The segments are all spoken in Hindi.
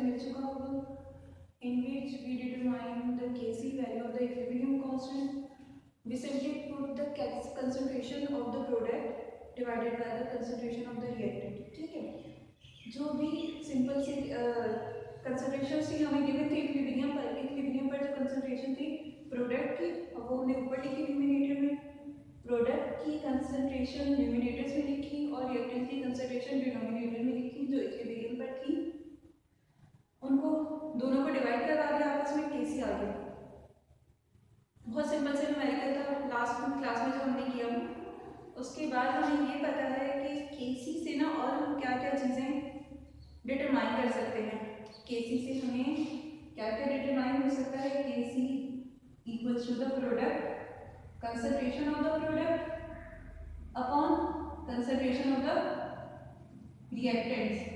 मिल चुका होगा, in which we determine the Kc value of the equilibrium constant. We simply put the concentration of the product divided by the concentration of the reactant. ठीक है, जो भी सिंपल सी कंसंट्रेशन थी हमें गिवन थी इक्विलिब्रियम पर जो कंसंट्रेशन थी प्रोडक्ट की, अब वो हमने ऊपर लिखी न्यूमिनेटर में, प्रोडक्ट की कंसंट्रेशन न्यूमिनेटर में लिखी और रिएक्टेंट की कंसंट्रेशन डिनोमिनेटर में लिखी जो इक्विलिब्रियम पर थी, उनको दोनों को डिवाइड करवा दिया आपस में, केसी आ गया। बहुत सिंपल से न्यूमेरिकल था, लास्ट क्लास में जो हमने किया। उसके बाद हमें ये पता है कि केसी से ना और हम क्या क्या चीज़ें डिटरमाइन कर सकते हैं। केसी से हमें क्या क्या डिटरमाइन हो सकता है, K C equals to the product concentration of the product upon concentration of the reactants.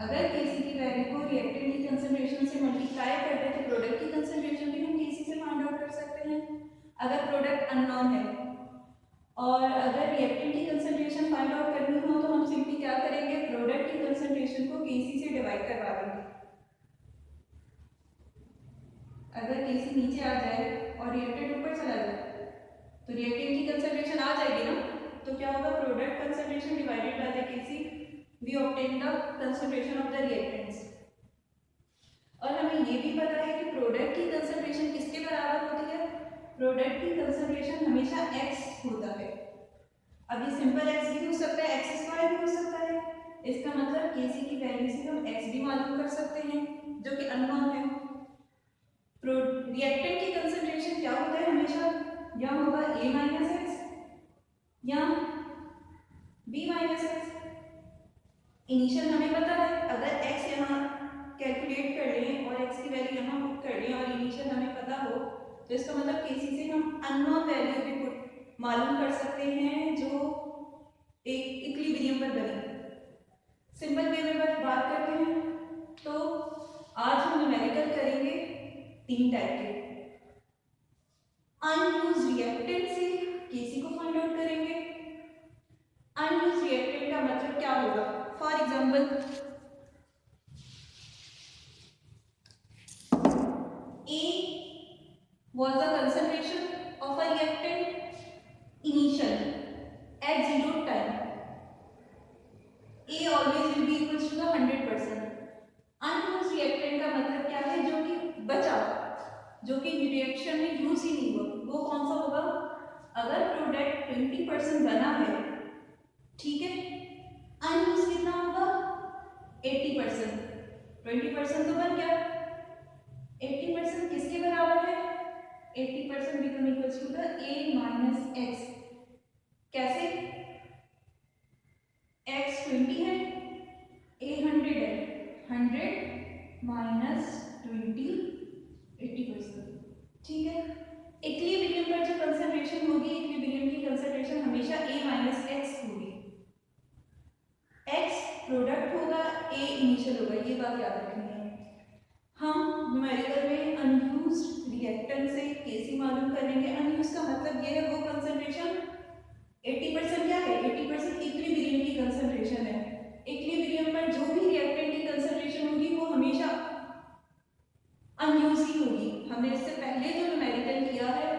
अगर केसी की वैल्यू को रिएक्टेंट की कंसंट्रेशन से मल्टीप्लाई कर दे तो प्रोडक्ट की कंसंट्रेशन भी हम केसी से फाइंड आउट कर सकते हैं। अगर प्रोडक्ट अननोन है और अगर रिएक्टेंट की कंसंट्रेशन फाइंड आउट करनी हो तो हम सिंपली क्या करेंगे, प्रोडक्ट की कंसंट्रेशन को केसी से डिवाइड करवा देंगे। अगर केसी नीचे आ जाए और रिएक्टेंट ऊपर चला जाए तो रिएक्टेंट की कंसंट्रेशन आ जाएगी ना, तो क्या होगा, product concentration divided by the KC, we obtain the concentration of the reactants. और हमें ये भी पता है कि प्रोडक्ट की कंसंट्रेशन किसके बराबर होती है, प्रोडक्ट की कंसंट्रेशन हमेशा x होता है। अब ये सिंपल x भी हो सकता है, x स्क्वायर भी हो सकता है। इसका मतलब केसी की वैल्यू से हम x भी मालूम कर सकते हैं जो कि अननोन है। रिएक्टेंट की कंसंट्रेशन क्या होता है, हमेशा या होगा a माइनस एक्स या b माइनस एक्स। इनिशियल हमें पता है, अगर x यहाँ कैलकुलेट कर लें और x की वैल्यू यहाँ पुट कर लें और इनिशियल हमें पता हो तो इसका मतलब केसी से हम अननोन वैल्यू भी पुट मालूम कर सकते हैं जो एक इक्विलिब्रियम पर बनी। सिंपल वे में बात करते हैं तो आज हम न्यूमेरिकल करेंगे 3 टाइप के। अनयूज्ड रिएक्टेंट से केसी को फाइंड आउट करेंगे। अनयूज्ड रिएक्टेंट का मतलब क्या होगा, for example A was the concentration of a reactant initial at 0 time. A always will be equals to the 100%. Unused reactant का मतलब क्या है, जो कि बचा, जो कि रिएक्शन में यूज ही नहीं हुआ, वो कौन सा होगा, अगर प्रोडक्ट 20% बना है, ठीक है, अनयूज्ड कितना होगा 80%। 20% तो बन गया, 80% किसके बराबर है, 80% become equals to the a minus x. कैसे, x 20 है, a 100 है, 100 माइनस 20 80%। ठीक है, इक्विलिब्रियम पर जो कंसंट्रेशन होगी, इक्विलिब्रियम की कंसंट्रेशन हमेशा a माइनस एक्स होगी। x प्रोडक्ट होगा, a इनिशियल होगा, ये बात याद रखनी है। हम न्यूमेरिकल में अनयूज्ड रिएक्टेंट से केसी मालूम करेंगे। अनयूज्ड का मतलब ये है वो कंसंट्रेशन 80% क्या है, 80% इक्विलिब्रियम की कंसंट्रेशन है। इक्विलिब्रियम पर जो भी रिएक्टेंट की कंसंट्रेशन होगी वो हमेशा अनयूज्ड ही होगी। हमने इससे पहले जो न्यूमेरिकल किया है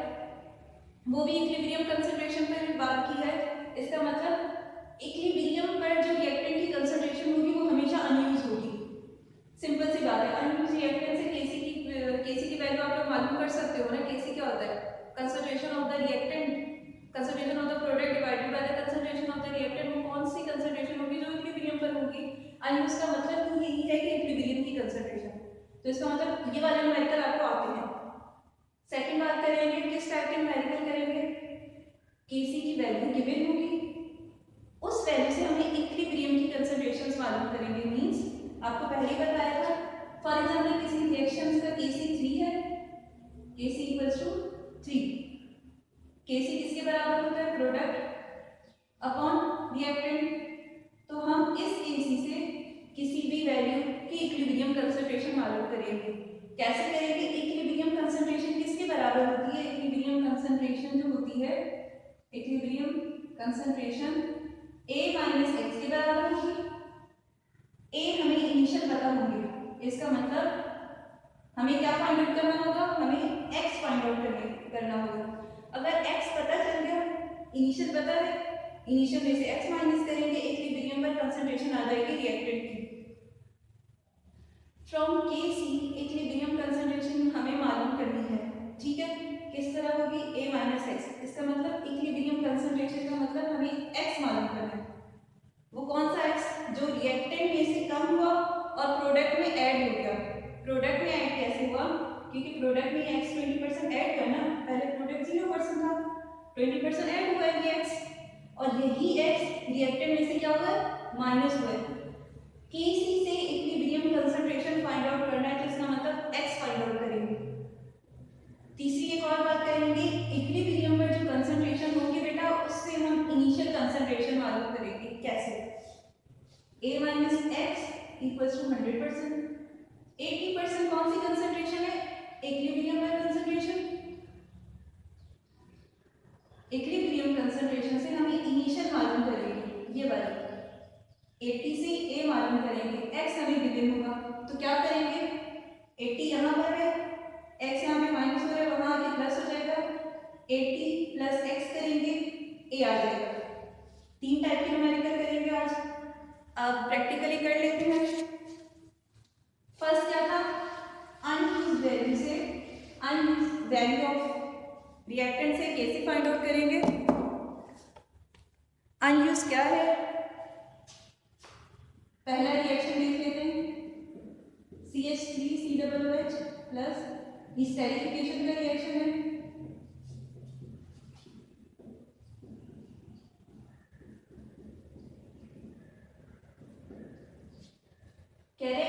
वो भी इक्विलिब्रियम कंसंट्रेशन पर बात की है। इसका मतलब इक्विलिब्रियम पर जो रिएक्टेंट की कंसंट्रेशन होगी वो हमेशा अनयूज्ड होगी। सिंपल सी बात है, अनयूज्ड रिएक्टेंट से केसी की वैल्यू आप लोग मालूम कर सकते हो ना। केसी क्या होता है, concentration of the reactant, concentration of the product divided by the concentration of the reactant. वो कौन सी कंसंट्रेशन होगी, जो इक्विलिब्रियम पर होगी। अनयूज्ड का मतलब यही है कि इक्विलिब्रियम की कंसंट्रेशन। तो इसका मतलब ये वाले न्यूमेरिकल आपको आते हैं। सेकंड बात करेंगे, किस टाइप के न्यूमेरिकल करेंगे, केसी की वैल्यू गिवन होगी, उस वैल्यू से हमें इक्विलिब्रियम की कंसंट्रेशंस मालूम करेंगे। मींस आपको पहले ही बताया था, फॉर एग्जांपल किसी रिएक्शन का केसी 3 है, केसी इक्वल्स टू 3। केसी किसके बराबर होता है, प्रोडक्ट अपॉन रिएक्टेंट। तो हम इस केसी से किसी भी वैल्यू की इक्विलिब्रियम कंसंट्रेशन मालूम करेंगे। कैसे करेंगे, इक्विलिब्रियम कंसंट्रेशन किसके बराबर होती है, इक्विलिब्रियम कंसंट्रेशन जो होती है, equilibrium concentration a minus x के बराबर होगी। ए हमें इनिशियल पता होंगे, इसका मतलब हमें क्या फाइंड आउट करना होगा, हमें एक्स फाइंड आउट करना होगा। अगर एक्स पता चल गया, इनिशियल पता है, इनिशियल में से एक्स माइनस करेंगे, इक्विलिब्रियम पर कंसंट्रेशन आ जाएगी रिएक्टेंट की। फ्रॉम के सी इक्विलिब्रियम कंसंट्रेशन हमें मालूम करनी है, ठीक है। किस तरह होगी, ए माइनस एक्स, इसका मतलब इक्विलिब्रियम कंसंट्रेशन का मतलब हमें एक्स मालूम करना है। वो कौन सा एक्स, जो रिएक्टेंट में से कम हुआ और प्रोडक्ट में ऐड हो गया। प्रोडक्ट में ऐड कैसे हुआ, क्योंकि प्रोडक्ट में एक्स 20% ऐड हुआ ना, पहले प्रोडक्ट 0% था, 20% ऐड हुआ है ये एक्स, और यही एक्स रिएक्टेंट में से क्या हुआ है, माइनस हुआ है। केसी से इक्विलिब्रियम कंसंट्रेशन फाइंड आउट करना है, तो इसका मतलब एक्स फाइंड आउट करेंगे। तीसरी एक और बात करेंगे, इक्विलिब्रियम पर जो कंसंट्रेशन होगी बेटा, उससे हम इनिशियल कंसंट्रेशन मालूम करेंगे। कैसे, a minus x equals to 100%। 80% कौन सी कंसंट्रेशन है, इक्विलिब्रियम पर कंसंट्रेशन। इक्विलिब्रियम कंसंट्रेशन से हमें इनिशियल मालूम करेंगे, ये वाली 80 से a मालूम करेंगे, x हमें गिवन होगा, तो क्या करेंगे, 80 यहाँ पर है, x यहाँ पे माइनस हो रहा है, वहाँ आगे प्लस हो जाएगा, 80 प्लस x करेंगे, a आ जाएगा। 3 टाइप की न्यूमेरिकल करेंगे आज, अब प्रैक्टिकली कर लेते हैं। फर्स्ट क्या था, अनयूज्ड वैल्यू से, अनयूज्ड वैल्यू ऑफ रिएक्टेंट से कैसे फाइंड आउट करेंगे। अनयूज्ड क्या है, पहला रिएक्शन देख लेते हैं, CH3COOH प्लस स्टेरिफिकेशन का रिएक्शन है। कह रहे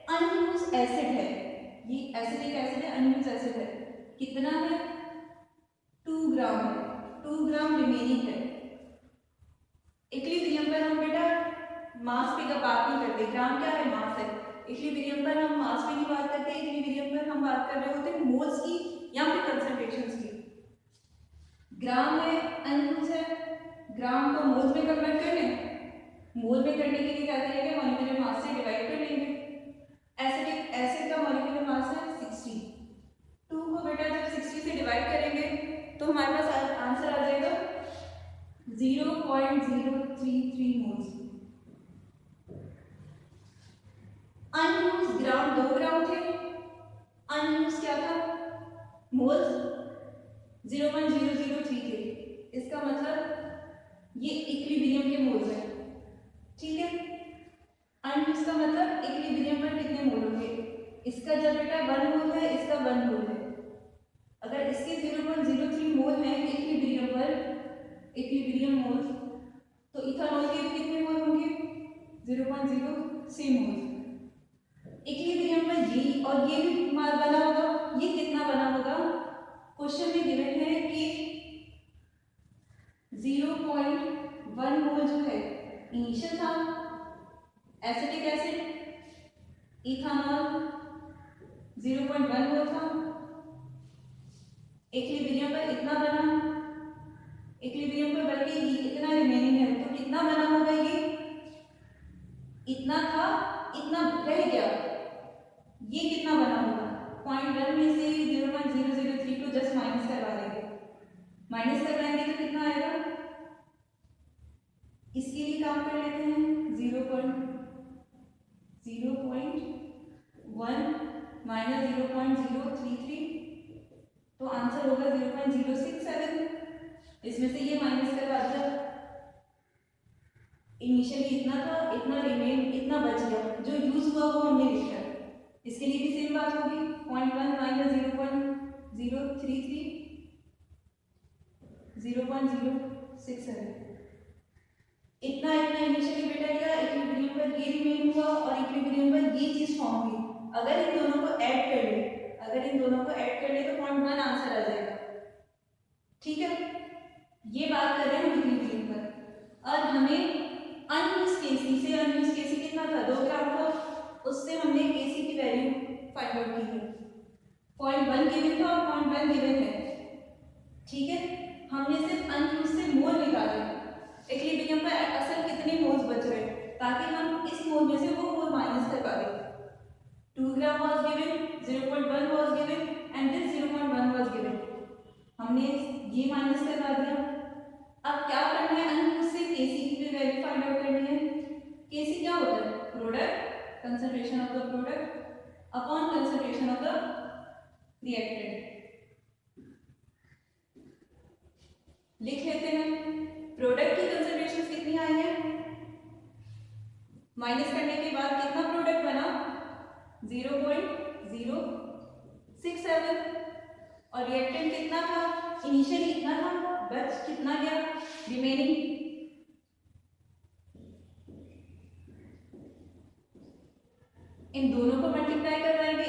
अनयूज्ड एसिड है, ये एसिडिक एसिड है, अनयूज्ड एसिड है, कितना है, 2 ग्राम है, 2 ग्राम रिमेनिंग है। इक्विलिब्रियम पर हम बेटा मास पे का बात नहीं करते, ग्राम क्या है, मास है। इक्विलिब्रियम पर हम मास पे की बात करते हैं, इक्विलिब्रियम पर हम बात कर रहे होते हैं मोल्स की या फिर कंसंट्रेशंस की। ग्राम है, अनयूज्ड है, ग्राम को मोल्स में कन्वर्ट कर लें, मोल में करने के लिए क्या करेंगे, मॉलिक्यूलर मास से डिवाइड कर लेंगे। एसिडिक एसिड का मॉलिक्यूलर मास है 60, 2 को बेटा जब 60 से डिवाइड करेंगे तो हमारे पास आंसर आ जाएगा 0.033 मोल्स। अनयूज्ड ग्राम 2 ग्राम थे, अनयूज्ड क्या था, मोल्स 0.003 थे, इसका मतलब ये इक्विलिब्रियम के मोल्स हैं, ठीक है। अनयूज्ड का मतलब इक्विलिब्रियम पर कितने मोल होंगे, इसका जब बेटा 1 मोल है, इसका 1 मोल है, अगर इसके 0.03 मोल है इक्विलिब्रियम पर, इक्विलिब्रियम मोल, तो इथानॉल के भी कितने मोल होंगे, 0.06 मोल। इक्विलिब्रियम पर ये और ये भी बना होगा, ये कितना बना होगा, क्वेश्चन में गिवन है कि 0.1 मोल जो है इनिशियल था, एसिटिक एसिड, इथानॉल 0.1 मोल था, इक्विलिब्रियम पर इतना बना, इक्विलिब्रियम पर बल्कि इतना रिमेनिंग है, तो कितना बना होगा, ये इतना था, इतना रह गया, ये कितना बना होगा, 0.1 में से 0.003 को जस्ट माइनस करवा देंगे, माइनस करवाएंगे तो कितना आएगा, इसके लिए काम कर लेते हैं, 0.1 माइनस 0.033, तो आंसर होगा 0.067। इसमें से ये माइनस करवा दिया, इनिशियली इतना था, इतना रिमेन, इतना बच गया, जो यूज हुआ वो हमने लिखा। इसके लिए भी सेम बात होगी, 0.1 माइनस 0.033, 0.067, इतना इतना इनिशियली बेटा लिया, इक्विलिब्रियम पर ये रिमेन हुआ और इक्विलिब्रियम पर ये चीज फॉर्म हुई। अगर इन दोनों को ऐड कर ले, अगर इन दोनों को ऐड कर ले तो 0.1 आंसर आ जाएगा, ठीक है। ये बात कर रहे हैं हम इक्विलिब्रियम पर। और हमें अनयूज्ड केसी से, अनयूज्ड केसी कितना था, 2 ग्राम था, उससे हमने केसी की वैल्यू फाइंड आउट की है, 0.1 गिवन था और 0.1 गिवन है, ठीक है। हमने सिर्फ अनयूज्ड से मोल निकाले, इक्विलिब्रियम पर असल कितने मोल्स बच रहे, ताकि हम इस मोल में से वो मोल वो माइनस करवा दें। 2 gram was given, 0.1 was given and this 0.1 was given. हमने ये माइनस करवा दिया। अब क्या करना है, हमें उससे केसी की वैल्यू फाइंड आउट करनी है। केसी क्या होता है, product concentration of the product upon concentration of the reactant. लिख लेते हैं, प्रोडक्ट की कंसंट्रेशन कितनी आई है, माइनस करने के बाद कितना प्रोडक्ट बना 0.067 और रिएक्टेंट कितना था, इनिशियली कितना था, बच कितना गया रिमेनिंग। इन दोनों को मल्टीप्लाई करवाएंगे,